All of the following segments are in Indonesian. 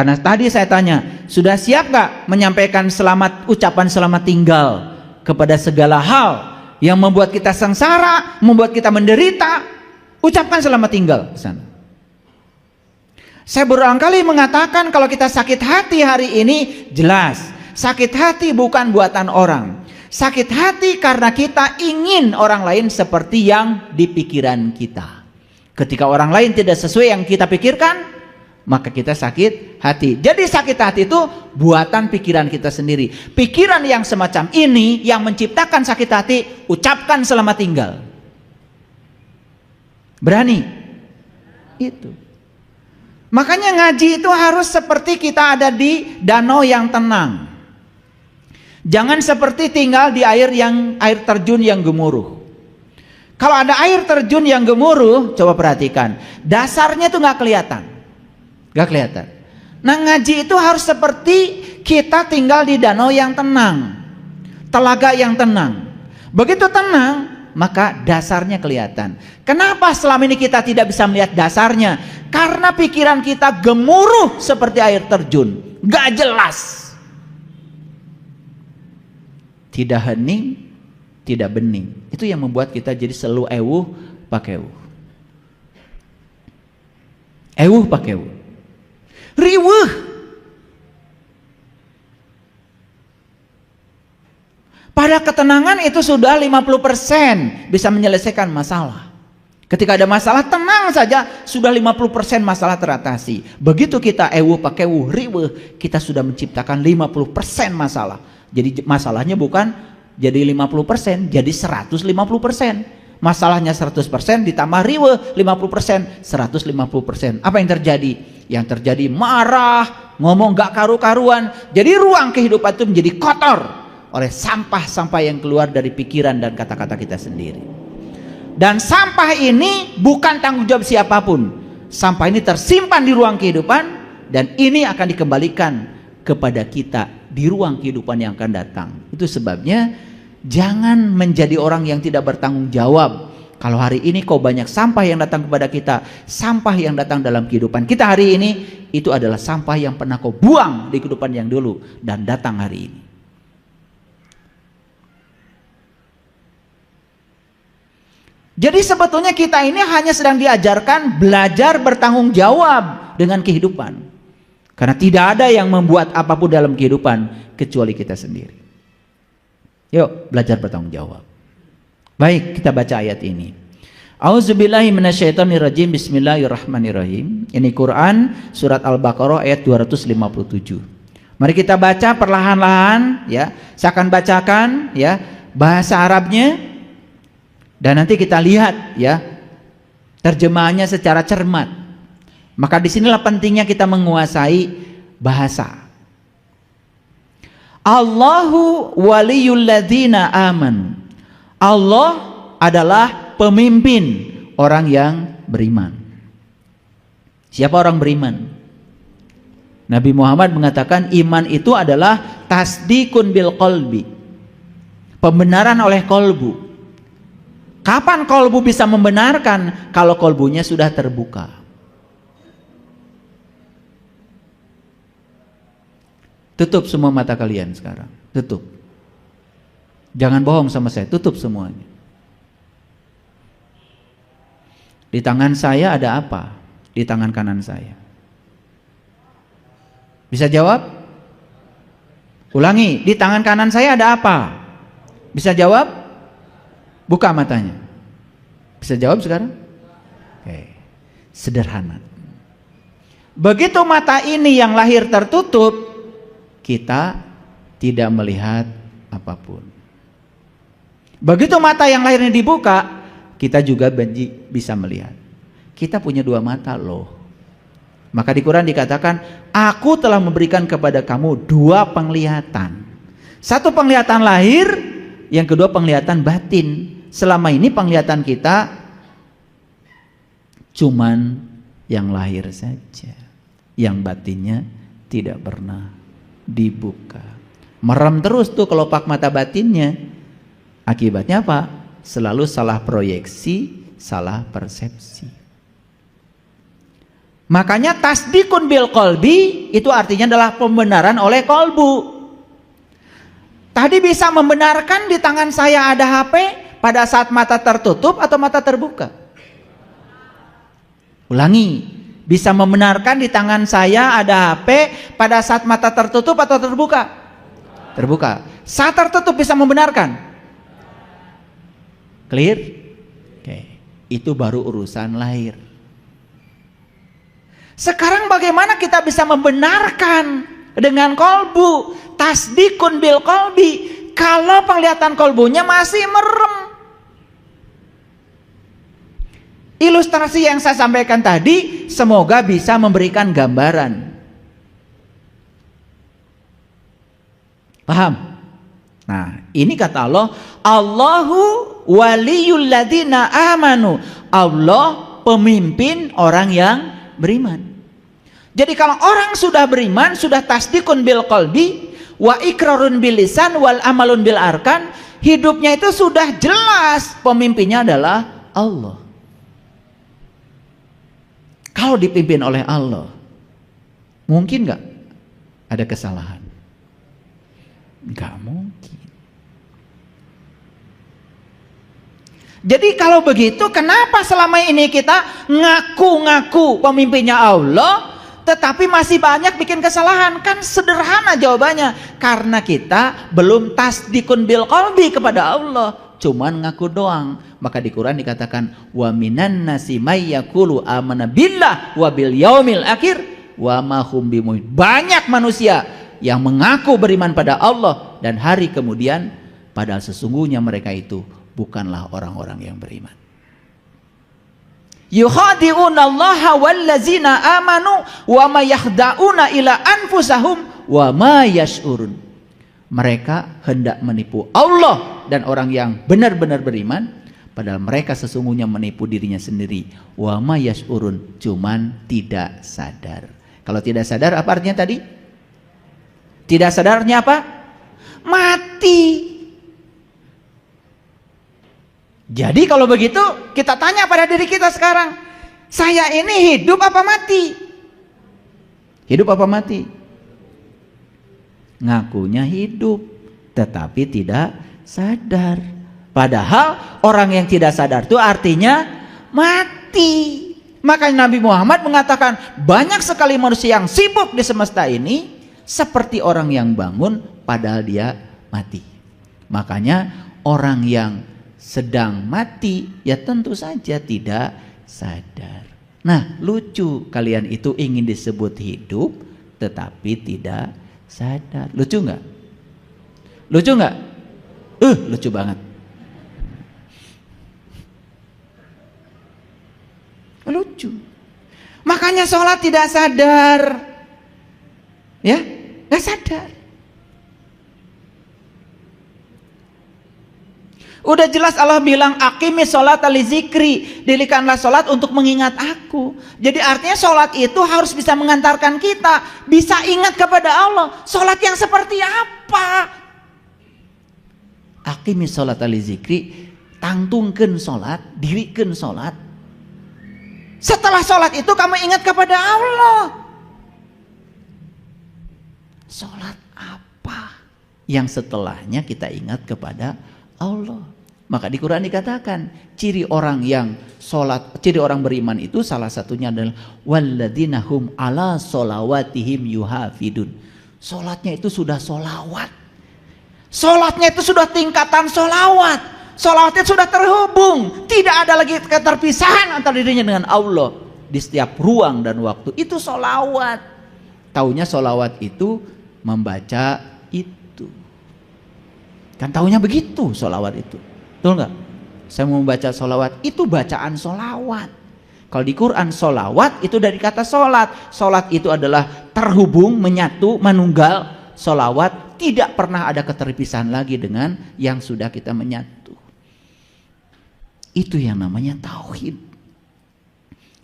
Karena tadi saya tanya, sudah siap gak menyampaikan ucapan selamat tinggal kepada segala hal yang membuat kita sengsara, membuat kita menderita? Ucapkan selamat tinggal ke sana. Saya berulang kali mengatakan kalau kita sakit hati hari ini, jelas sakit hati bukan buatan orang. Sakit hati karena kita ingin orang lain seperti yang di pikiran kita. Ketika orang lain tidak sesuai yang kita pikirkan, maka kita sakit hati. Jadi sakit hati itu buatan pikiran kita sendiri. Pikiran yang semacam ini yang menciptakan sakit hati, ucapkan selamat tinggal. Berani? Itu. Makanya ngaji itu harus seperti kita ada di danau yang tenang. Jangan seperti tinggal di air terjun yang gemuruh. Kalau ada air terjun yang gemuruh, coba perhatikan, dasarnya itu nggak kelihatan. Gak kelihatan. Nah, ngaji itu harus seperti kita tinggal di danau yang tenang, telaga yang tenang. Begitu tenang, maka dasarnya kelihatan. Kenapa selama ini kita tidak bisa melihat dasarnya? Karena pikiran kita gemuruh seperti air terjun, gak jelas, tidak hening, tidak bening. Itu yang membuat kita jadi selalu ewuh pakewuh, ewuh pakewuh, riweuh. Pada ketenangan itu sudah 50% bisa menyelesaikan masalah. Ketika ada masalah, tenang saja, sudah 50% masalah teratasi. Begitu kita ewuh pakewuh, riweuh, kita sudah menciptakan 50% masalah. Jadi masalahnya bukan jadi 50%, jadi 150%. Masalahnya 100% ditambah riweuh 50%, 150%. Apa yang terjadi? Yang terjadi marah, ngomong gak karu-karuan. Jadi ruang kehidupan itu menjadi kotor oleh sampah-sampah yang keluar dari pikiran dan kata-kata kita sendiri. Dan sampah ini bukan tanggung jawab siapapun. Sampah ini tersimpan di ruang kehidupan dan ini akan dikembalikan kepada kita di ruang kehidupan yang akan datang. Itu sebabnya jangan menjadi orang yang tidak bertanggung jawab. Kalau hari ini kok banyak sampah yang datang kepada kita, sampah yang datang dalam kehidupan kita hari ini, itu adalah sampah yang pernah kau buang di kehidupan yang dulu dan datang hari ini. Jadi sebetulnya kita ini hanya sedang diajarkan belajar bertanggung jawab dengan kehidupan. Karena tidak ada yang membuat apapun dalam kehidupan kecuali kita sendiri. Yuk belajar bertanggung jawab. Baik, kita baca ayat ini. A'udzubillahi minasyaitonirrajim. Bismillahirrahmanirrahim. Ini Quran surat Al-Baqarah ayat 257. Mari kita baca perlahan-lahan ya. Saya akan bacakan ya bahasa Arabnya. Dan nanti kita lihat ya terjemahannya secara cermat. Maka disinilah pentingnya kita menguasai bahasa. Allahu waliyul ladzina amanu. Allah adalah pemimpin orang yang beriman. Siapa orang beriman? Nabi Muhammad mengatakan iman itu adalah tasdikun bil qalbi. Pembenaran oleh kolbu. Kapan kolbu bisa membenarkan? Kalau kolbunya sudah terbuka. Tutup semua mata kalian sekarang. Tutup. Jangan bohong sama saya. Tutup semuanya. Di tangan saya ada apa? Di tangan kanan saya. Bisa jawab? Ulangi. Di tangan kanan saya ada apa? Bisa jawab? Buka matanya. Bisa jawab sekarang? Oke. Sederhana. Begitu mata ini yang lahir tertutup, kita tidak melihat apapun. Begitu mata yang lahirnya dibuka, kita juga bisa melihat. Kita punya dua mata loh. Maka di Quran dikatakan, aku telah memberikan kepada kamu dua penglihatan. Satu penglihatan lahir, yang kedua penglihatan batin. Selama ini penglihatan kita cuman yang lahir saja, yang batinnya tidak pernah dibuka. Merem terus tuh kelopak mata batinnya. Akibatnya apa? Selalu salah proyeksi, salah persepsi. Makanya tasdikun bil qalbi itu artinya adalah pembenaran oleh kolbu. Tadi bisa membenarkan di tangan saya ada HP pada saat mata tertutup atau mata terbuka? Ulangi, bisa membenarkan di tangan saya ada HP pada saat mata tertutup atau terbuka? Terbuka. Saat tertutup bisa membenarkan? Clear? Oke, itu baru urusan lahir. Sekarang bagaimana kita bisa membenarkan dengan kolbu? Tasdikun bil kolbi, kalau penglihatan kolbunya masih merem. Ilustrasi yang saya sampaikan tadi semoga bisa memberikan gambaran. Paham? Nah, ini kata Allah, Allahu waliyul ladina amanu. Allah pemimpin orang yang beriman. Jadi kalau orang sudah beriman, sudah tasdikun bil qalbi wa ikrarun bil lisan wal amalun bil arkan, hidupnya itu sudah jelas pemimpinnya adalah Allah. Kalau dipimpin oleh Allah, mungkin nggak ada kesalahan? Nggak mungkin. Jadi kalau begitu, kenapa selama ini kita ngaku-ngaku pemimpinnya Allah, tetapi masih banyak bikin kesalahan? Kan sederhana jawabannya, karena kita belum tasdikun bil qalbi kepada Allah, cuman ngaku doang. Maka di Quran dikatakan wa minan nasi may yaqulu amana billah wa bil yaumil akhir wa ma hum bimumin. Banyak manusia yang mengaku beriman pada Allah dan hari kemudian, padahal sesungguhnya mereka itu bukanlah orang-orang yang beriman. Yukhadi'una allaha wallazina amanu wa ma yakhda'una ila anfusahum wa ma yash'urun. Mereka hendak menipu Allah dan orang yang benar-benar beriman, padahal mereka sesungguhnya menipu dirinya sendiri. Wa ma yash'urun, cuman tidak sadar. Kalau tidak sadar apa artinya tadi? Tidak sadarnya apa? Mati. Jadi kalau begitu kita tanya pada diri kita sekarang, saya ini hidup apa mati? Hidup apa mati? Ngakunya hidup tetapi tidak sadar. Padahal orang yang tidak sadar itu artinya mati. Makanya Nabi Muhammad mengatakan banyak sekali manusia yang sibuk di semesta ini seperti orang yang bangun padahal dia mati. Makanya orang yang sedang mati ya tentu saja tidak sadar. Nah, lucu, kalian itu ingin disebut hidup tetapi tidak sadar. Lucu nggak? Lucu nggak? Lucu banget. Lucu. Makanya sholat tidak sadar, ya, nggak sadar. Udah jelas Allah bilang aqimis sholat li zikri, dirikanlah sholat untuk mengingat aku. Jadi artinya sholat itu harus bisa mengantarkan kita bisa ingat kepada Allah. Sholat yang seperti apa? Aqimis sholat li zikri, tangtungkeun sholat, dirikeun sholat. Setelah sholat itu kamu ingat kepada Allah. Sholat apa yang setelahnya kita ingat kepada Allah? Maka di Quran dikatakan ciri orang yang sholat, ciri orang beriman itu salah satunya adalah walladzina hum ala sholawatihim yuhafidun. Sholatnya itu sudah sholawat. Sholatnya itu sudah tingkatan sholawat. Sholawatnya sudah terhubung. Tidak ada lagi keterpisahan antara dirinya dengan Allah di setiap ruang dan waktu. Itu sholawat. Taunya sholawat itu membaca itu. Kan taunya begitu sholawat itu. Betul nggak? Saya mau membaca sholawat, itu bacaan sholawat. Kalau di Quran sholawat itu dari kata sholat. Sholat itu adalah terhubung, menyatu, manunggal. Sholawat tidak pernah ada keterpisahan lagi dengan yang sudah kita menyatu. Itu yang namanya tauhid.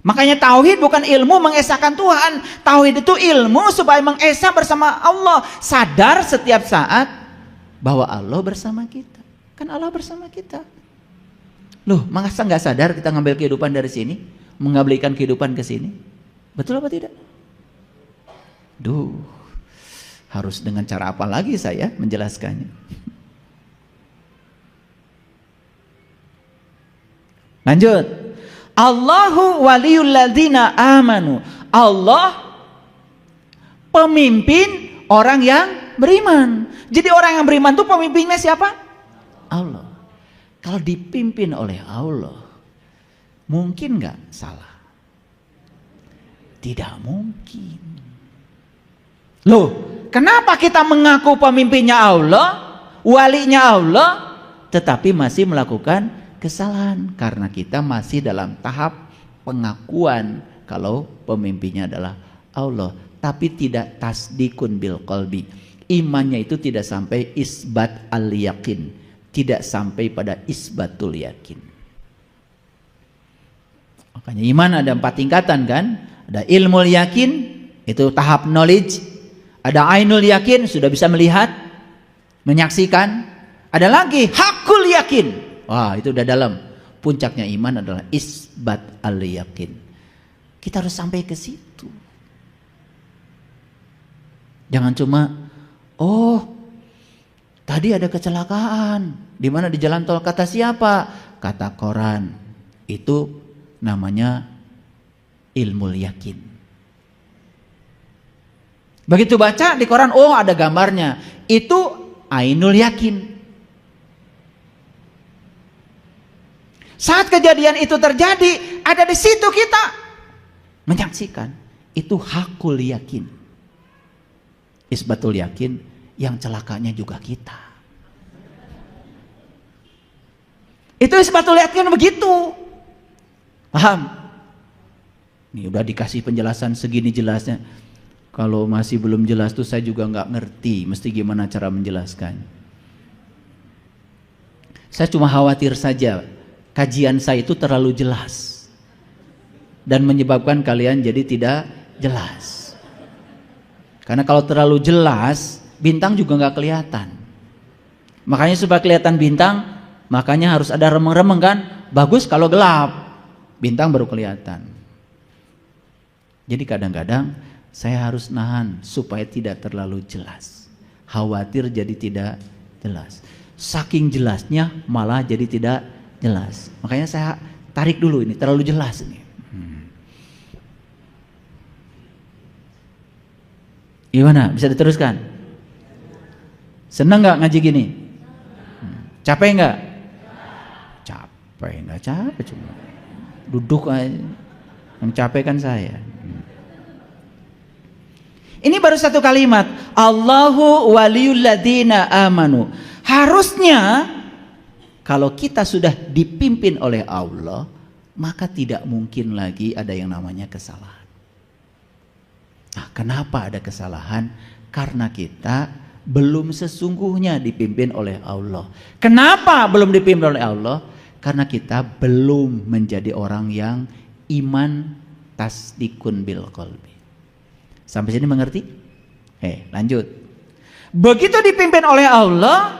Makanya tauhid bukan ilmu mengesahkan Tuhan. Tauhid itu ilmu supaya mengesah bersama Allah. Sadar setiap saat bahwa Allah bersama kita. Kan Allah bersama kita. Loh, masa nggak sadar kita ngambil kehidupan dari sini, mengabaikan kehidupan ke sini? Betul apa tidak? Duh, harus dengan cara apa lagi saya menjelaskannya? Lanjut. Allahu waliyul ladzina amanu. Allah pemimpin orang yang beriman. Jadi orang yang beriman itu pemimpinnya siapa? Allah. Kalau dipimpin oleh Allah, mungkin nggak salah? Tidak mungkin. Loh, kenapa kita mengaku pemimpinnya Allah, walinya Allah, tetapi masih melakukan kesalahan? Karena kita masih dalam tahap pengakuan kalau pemimpinnya adalah Allah, tapi tidak tasdikun bil qalbi. Imannya itu tidak sampai isbat al yakin, tidak sampai pada isbatul yakin. Makanya iman ada 4 tingkatan kan? Ada ilmul yakin, itu tahap knowledge. Ada ainul yakin, sudah bisa melihat, menyaksikan. Ada lagi hakul yakin. Wah, itu udah dalam. Puncaknya iman adalah isbat al yakin. Kita harus sampai ke situ. Jangan cuma, oh, tadi ada kecelakaan. Di mana? Di jalan tol. Kata siapa? Kata koran. Itu namanya ilmu yakin. Begitu baca di koran, oh ada gambarnya. Itu ainul yakin. Saat kejadian itu terjadi, ada di situ kita menyaksikan. Itu hakul yakin. Isbatul yakin, yang celakanya juga kita. Itu isbatul yakin begitu. Paham? Ini udah dikasih penjelasan segini jelasnya. Kalau masih belum jelas tuh saya juga nggak ngerti mesti gimana cara menjelaskan. Saya cuma khawatir saja kajian saya itu terlalu jelas dan menyebabkan kalian jadi tidak jelas. Karena kalau terlalu jelas, bintang juga nggak kelihatan. Makanya supaya kelihatan bintang, makanya harus ada remeng-remeng kan? Bagus kalau gelap, bintang baru kelihatan. Jadi kadang-kadang saya harus nahan supaya tidak terlalu jelas. Khawatir jadi tidak jelas. Saking jelasnya malah jadi tidak jelas. Makanya saya tarik dulu ini, terlalu jelas ini. Gimana? Bisa diteruskan? Senang nggak ngaji gini? Capek nggak? Capek nggak capek, cuma duduk aja. Yang capek kan saya. Ini baru satu kalimat. Allahu waliyul ladzina amanu. Harusnya kalau kita sudah dipimpin oleh Allah, maka tidak mungkin lagi ada yang namanya kesalahan. Nah, kenapa ada kesalahan? Karena kita belum sesungguhnya dipimpin oleh Allah. Kenapa belum dipimpin oleh Allah? Karena kita belum menjadi orang yang iman tasdikun bil qalbi. Sampai sini mengerti? Lanjut. Begitu dipimpin oleh Allah,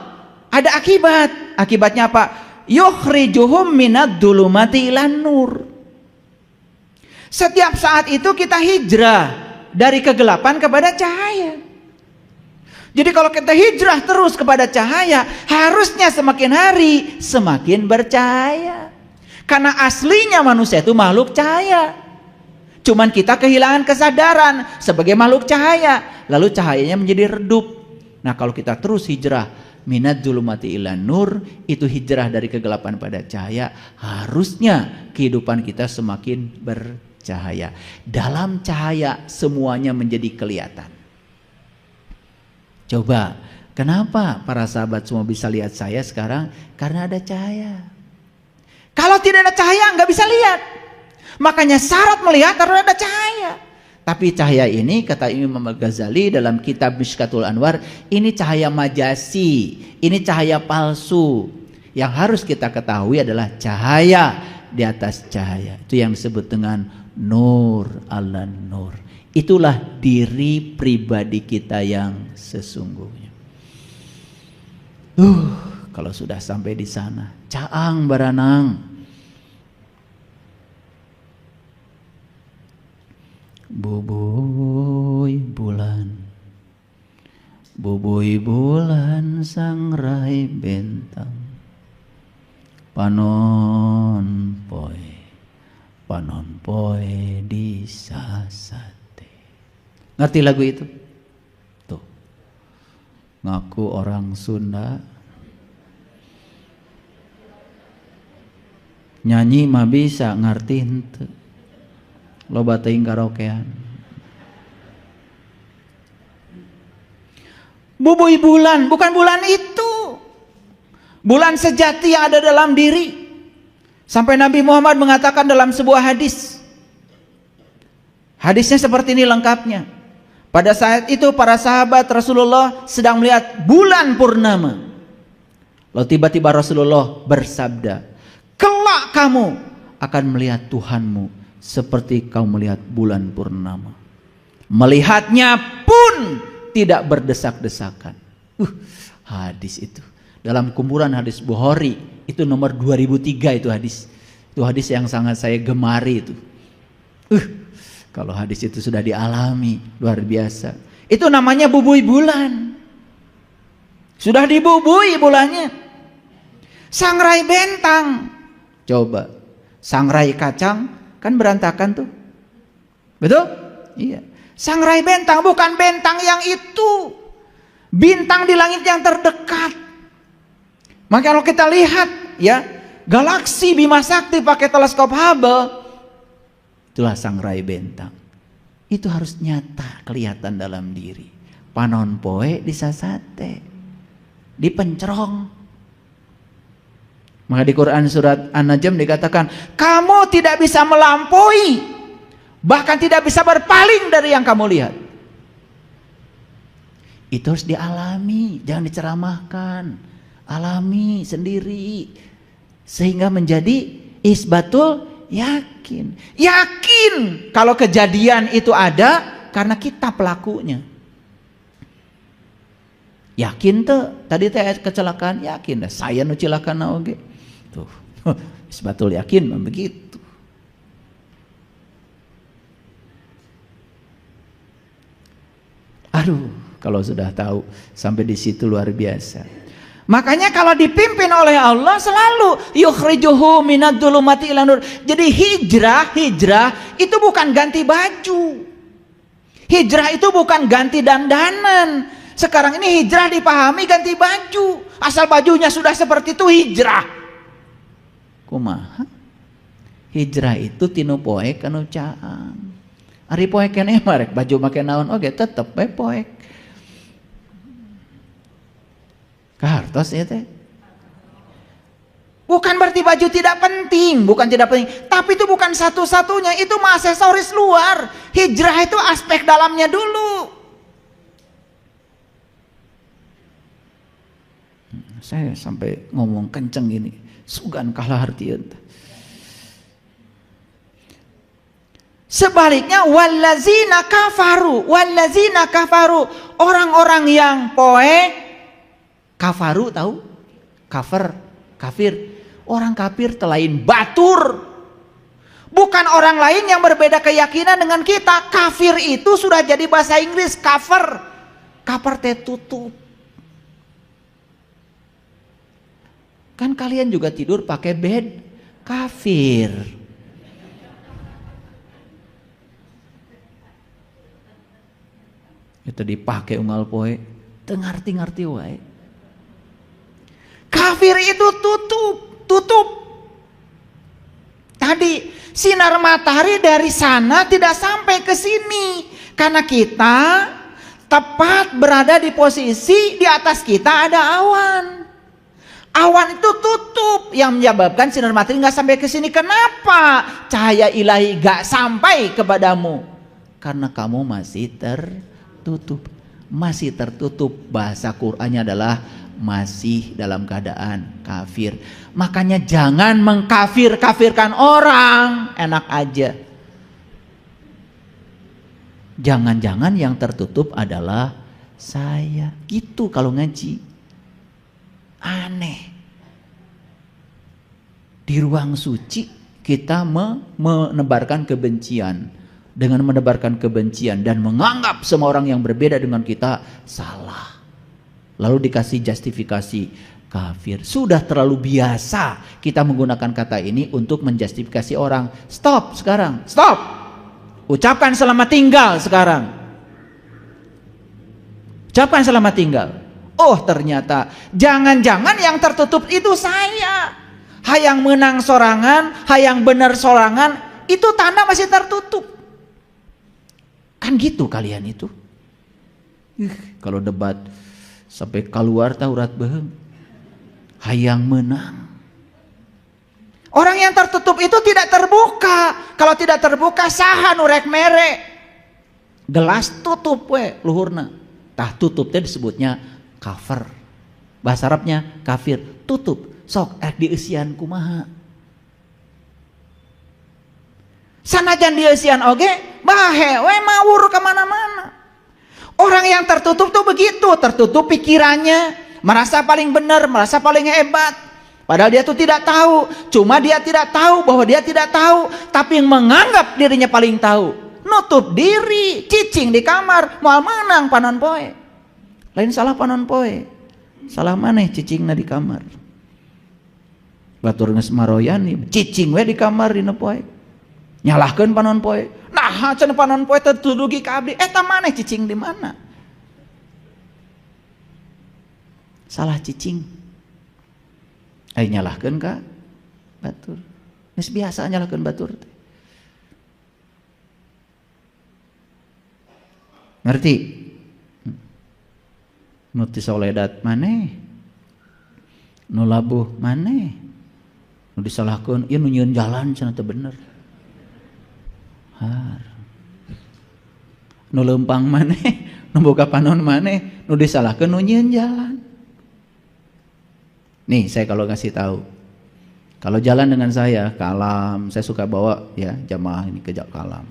ada akibat. Akibatnya apa? Yukhrijuhum minad dhulumati ilan nur. Setiap saat itu kita hijrah dari kegelapan kepada cahaya. Jadi kalau kita hijrah terus kepada cahaya, harusnya semakin hari semakin bercahaya. Karena aslinya manusia itu makhluk cahaya. Cuman kita kehilangan kesadaran sebagai makhluk cahaya, lalu cahayanya menjadi redup. Nah, kalau kita terus hijrah minad dzulumati ilan nur, itu hijrah dari kegelapan pada cahaya, harusnya kehidupan kita semakin bercahaya. Dalam cahaya semuanya menjadi kelihatan. Coba, kenapa para sahabat semua bisa lihat saya sekarang? Karena ada cahaya. Kalau tidak ada cahaya nggak bisa lihat. Makanya syarat melihat harus ada cahaya. Tapi cahaya ini, kata Imam Al-Ghazali dalam kitab Mishkatul Anwar, ini cahaya majasi, ini cahaya palsu. Yang harus kita ketahui adalah cahaya di atas cahaya. Itu yang disebut dengan nur ala nur. Itulah diri pribadi kita yang sesungguhnya. Kalau sudah sampai di sana, caang baranang. Bubui bulan, bubui bulan sangrai bentang, panon poe di sasate. Ngerti lagu itu? Tuh, ngaku orang Sunda, nyanyi mah bisa, ngerti henteu. Loba teuing karaokean. Bubui bulan, bukan bulan itu. Bulan sejati yang ada dalam diri. Sampai Nabi Muhammad mengatakan dalam sebuah hadis. Hadisnya seperti ini lengkapnya. Pada saat itu para sahabat Rasulullah sedang melihat bulan purnama. Lalu tiba-tiba Rasulullah bersabda, kelak kamu akan melihat Tuhanmu seperti kau melihat bulan purnama. Melihatnya pun tidak berdesak-desakan. Hadis itu dalam kumpulan hadis Bukhari itu nomor 2003 itu hadis. Itu hadis yang sangat saya gemari itu. Kalau hadis itu sudah dialami luar biasa. Itu namanya bubui bulan. Sudah dibubui bulannya. Sangrai bentang. Coba sangrai kacang kan berantakan tuh. Betul? Iya. Sangrai bentang bukan bentang yang itu. Bintang di langit yang terdekat. Maka kalau kita lihat ya, galaksi Bima Sakti pakai teleskop Hubble, itulah sangrai bentang. Itu harus nyata kelihatan dalam diri. Panon poe di sasate. Dipencerong. Maka di Quran surat An-Najm dikatakan, kamu tidak bisa melampaui, bahkan tidak bisa berpaling dari yang kamu lihat. Itu harus dialami, jangan diceramahkan. Alami sendiri. Sehingga menjadi isbatul yakin. Yakin kalau kejadian itu ada karena kita pelakunya. Yakin tuh, tadi teh kecelakaan, yakin dah saya nu cilaka na oge. Tuh, isbatul yakin begitu. Aduh, kalau sudah tahu sampai di situ luar biasa. Makanya kalau dipimpin oleh Allah selalu yukhrijuhu minadh-dhulumati ilan nur. Jadi hijrah itu bukan ganti baju. Hijrah itu bukan ganti dandanan. Sekarang ini hijrah dipahami ganti baju. Asal bajunya sudah seperti itu hijrah. Kumaha? Hijrah itu tinu poek anu caang. Ari poek keneh marek baju make naon oge tetep bae poek. Kahartos ya teh. Bukan berarti baju tidak penting, bukan tidak penting, tapi itu bukan satu-satunya, itu mah aksesoris luar. Hijrah itu aspek dalamnya dulu. Saya sampai ngomong kenceng gini, sugan kalah hartieun. Sebaliknya wallazina kafaru, orang-orang yang kafaru tahu? Kafir. Orang kafir telain batur. Bukan orang lain yang berbeda keyakinan dengan kita. Kafir itu sudah jadi bahasa Inggris, kafir. Kafir teh tutup. Kan kalian juga tidur pakai bed kafir. Itu dipakai unggal poe, teu ngarti-ngarti wae. Kafir itu tutup. Tadi sinar matahari dari sana tidak sampai ke sini karena kita tepat berada di posisi di atas kita ada awan. Awan itu tutup yang menyebabkan sinar matahari nggak sampai ke sini. Kenapa? Cahaya ilahi nggak sampai kepadamu karena kamu masih tertutup. Masih tertutup, bahasa Qur'annya adalah masih dalam keadaan kafir. Makanya jangan mengkafir-kafirkan orang, enak aja. Jangan-jangan yang tertutup adalah saya. Gitu kalau ngaji. Aneh. Di ruang suci kita menebarkan kebencian. dengan menebarkan kebencian dan menganggap semua orang yang berbeda dengan kita salah. Lalu dikasih justifikasi kafir. Sudah terlalu biasa kita menggunakan kata ini untuk menjustifikasi orang. Stop sekarang, stop. Ucapkan selamat tinggal sekarang. Ucapkan selamat tinggal. Oh ternyata jangan-jangan yang tertutup itu saya. Hayang menang sorangan, hayang bener sorangan, itu tanda masih tertutup. Kan gitu kalian itu. Kalau debat sampai keluar taurat beheng. Hayang menang. Orang yang tertutup itu tidak terbuka. Kalau tidak terbuka saha nu rek mere. Gelas tutup we luhurna. Tah tutup teh disebutnya cover. Bahasa Arabnya kafir, tutup. Sok dieusian kumaha. Sanajan dieusian oge bahe we mawur ka mana-mana. Orang yang tertutup tuh begitu, tertutup pikirannya, merasa paling benar, merasa paling hebat. Padahal dia tuh tidak tahu. Cuma dia tidak tahu bahwa dia tidak tahu, tapi menganggap dirinya paling tahu. Nutup diri, cicing di kamar, moal menang panon poe. Lain salah panon poe. Salah maneh cicingna di kamar. Batur geus maroyan cicing we di kamar dina poe. Nyalahkeun panon poe. Nah, cenah panon poe teh tudugi ka abdi. Eta maneh cicing di mana? Salah cicing. Ai nyalahkeun ka batur. Geus biasa nyalahkeun batur teh. Ngerti? Nu ti soledat maneh? Nu labuh maneh? Nu disalahkeun ieu nu nyieun jalan cenah teu bener. Nu leumpang maneh, nu boga panon maneh, nu disalahkeun nu nyieun jalan. Nih, saya kalau ngasih tahu. Kalau jalan dengan saya ke alam, saya suka bawa ya jamaah ini ke alam.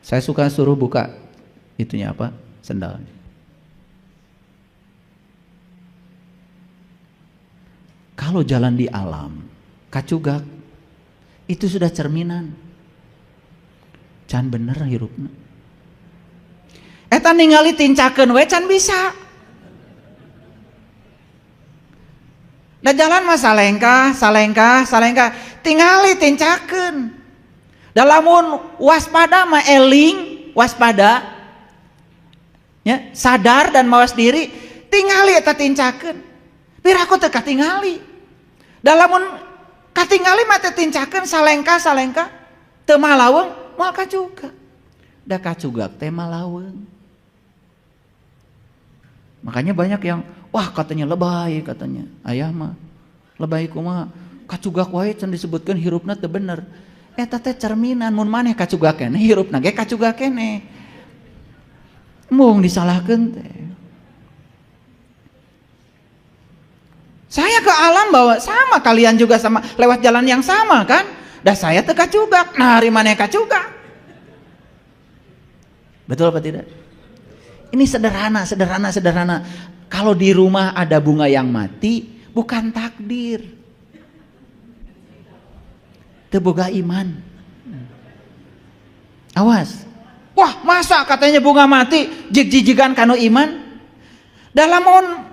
Saya suka suruh buka itunya apa? Sendalnya. Kalau jalan di alam, kacugak, itu sudah cerminan. Can bener hirupna. Eta ningali tincakeun we can bisa. Da jalan mah salengkah, tingali tincakeun. Da lamun waspada mah eling, waspada. Ya, sadar dan mawas diri, tingali eta tincakeun. Piraku teu katingali. Da lamun katingali mah teu tincakeun salengkah, teu malaweung moal kacugak. Da kacugak teh malaweung. Makanya banyak yang wah katanya lebay katanya. Ayah mah lebay kumaha? Kacugak wae can disebutkeun hirupna teu bener. Eta teh cerminan mun maneh kacugak keneh hirupna ge kacugak keneh. Mung disalahkeun teh. Saya ke alam bawa sama, kalian juga sama, lewat jalan yang sama kan? Dah saya teu kacugak, nah hari maneh kacugak. Betul apa tidak? Ini sederhana. Kalau di rumah ada bunga yang mati, bukan takdir. Teu boga iman. Awas. Wah, masa katanya bunga mati jig-jigigan kanu iman? Dalamun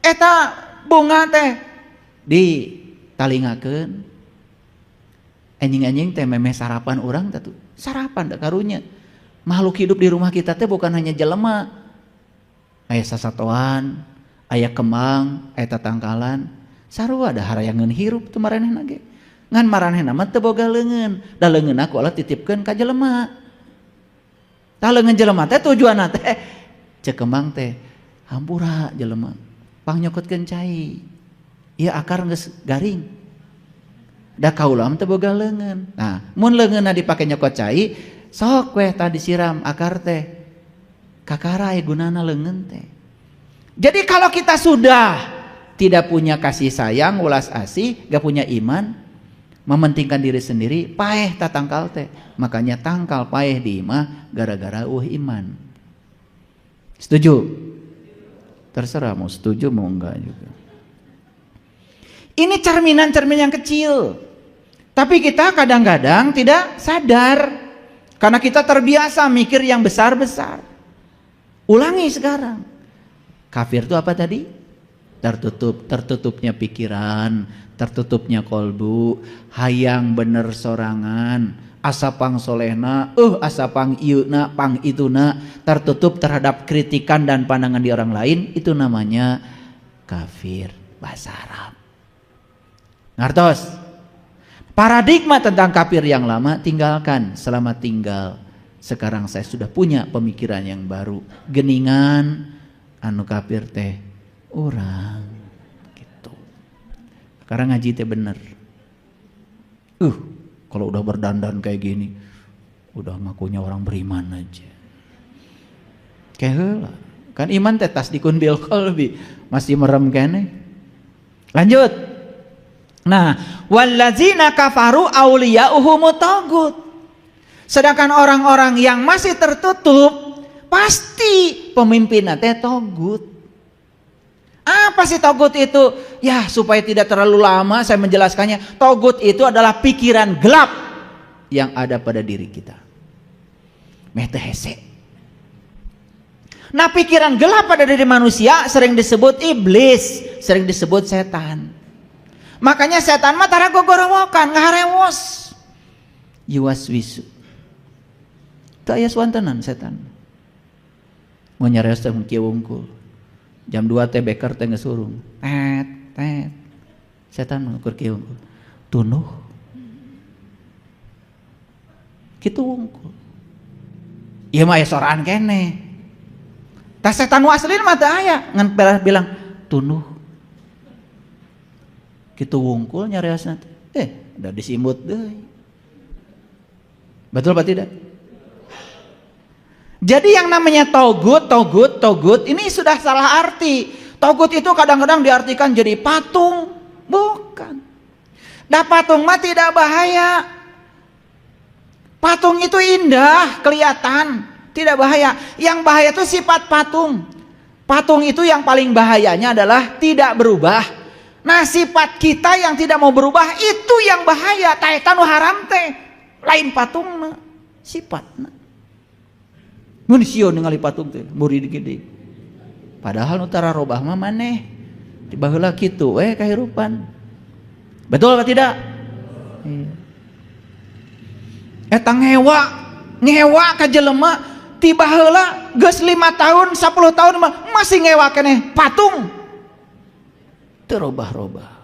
eta bunga teh ditalingakeun. Anjing-anjing teh memeh sarapan urang teh tuh. Sarapan da karunya. Makhluk hidup di rumah kita teh bukan hanya jelema. Aya sasatoan, aya kembang, aya tatangkalan. Sarua da harayangeun hirup teu maranehna ge. Ngan maranehna mah teu boga leungeun. Da leungeunna ku Allah titipkeun ka jelema. Tah leungeun jelema teh tujuanna teh ceuk kembang teh hampura jelema. Pangnyokotkeun cai. Ieu akar geus garing. Da kaula mah teu boga leungeun. Nah, mun leungeunna dipake nyokot cai, sok weh tadi disiram akar teh kakara gunana leungeun teh. Jadi kalau kita sudah tidak punya kasih sayang, ulas asih, gak punya iman, mementingkan diri sendiri, paeh tatangkal teh. Makanya tangkal paeh di imah gara-gara iman. Setuju? Terserah mau setuju mau enggak juga. Ini cerminan-cermin yang kecil. Tapi kita kadang-kadang tidak sadar. Karena kita terbiasa mikir yang besar-besar. Ulangi sekarang. Kafir itu apa tadi? Tertutupnya pikiran, tertutupnya kolbu, hayang bener sorangan, asapang solehna, asapang iuna, pang ituna, tertutup terhadap kritikan dan pandangan di orang lain, itu namanya kafir bahasa Arab. Ngartos? Paradigma tentang kafir yang lama tinggalkan. Selamat tinggal. Sekarang saya sudah punya pemikiran yang baru. Geningan anu kafir teh orang gitu. Sekarang ngaji teh bener. Kalau udah berdandan kayak gini, udah ngakunya orang beriman aja. Kayak heula. Kan iman teh tasdikun bil qalbi, masih merem kene. Lanjut. Nah, wallazina kafaru auliya'uhumut tagut. Sedangkan orang-orang yang masih tertutup pasti pemimpinnya teh tagut. Apa sih tagut itu? Ya, supaya tidak terlalu lama saya menjelaskannya. Tagut itu adalah pikiran gelap yang ada pada diri kita. Meh teh hese. Nah, pikiran gelap pada diri manusia sering disebut iblis, sering disebut setan. Makanya setan mah tara gogorowokan, ngaharewos. Yuwaswisu. Teu aya swantenan setan. Mau nyareos teh kieu wungkul. Jam 2 teh beker teh geus urung. Tet. Setan mah ukur kieu wungkul. Tunuh. Kitu wungkul. Ieu mah aya soraan keneh. Tah setan nu asli mah teu aya, ngan bilang tunuh. Kitu wungkul nyareosna teh. Udah disimut deui. Betul apa tidak? Jadi yang namanya togut ini sudah salah arti. Togut itu kadang-kadang diartikan jadi patung, bukan. Nah, patung mah tidak bahaya. Patung itu indah, kelihatan, tidak bahaya. Yang bahaya itu sifat patung. Patung itu yang paling bahayanya adalah tidak berubah. Nah, sifat kita yang tidak mau berubah itu yang bahaya. Taetan haram teh. Lain patungna, sifatna. Mun sieun ningali patung teh, murid gede. Padahal nu tara robah mah maneh. Tiba heula kitu kahirupan. Betul apa tidak? Iya. Eta ngewa ka jelema tiba heula geus 5 tahun, 10 tahun masih ngewa keneh patung. Terubah-rubah.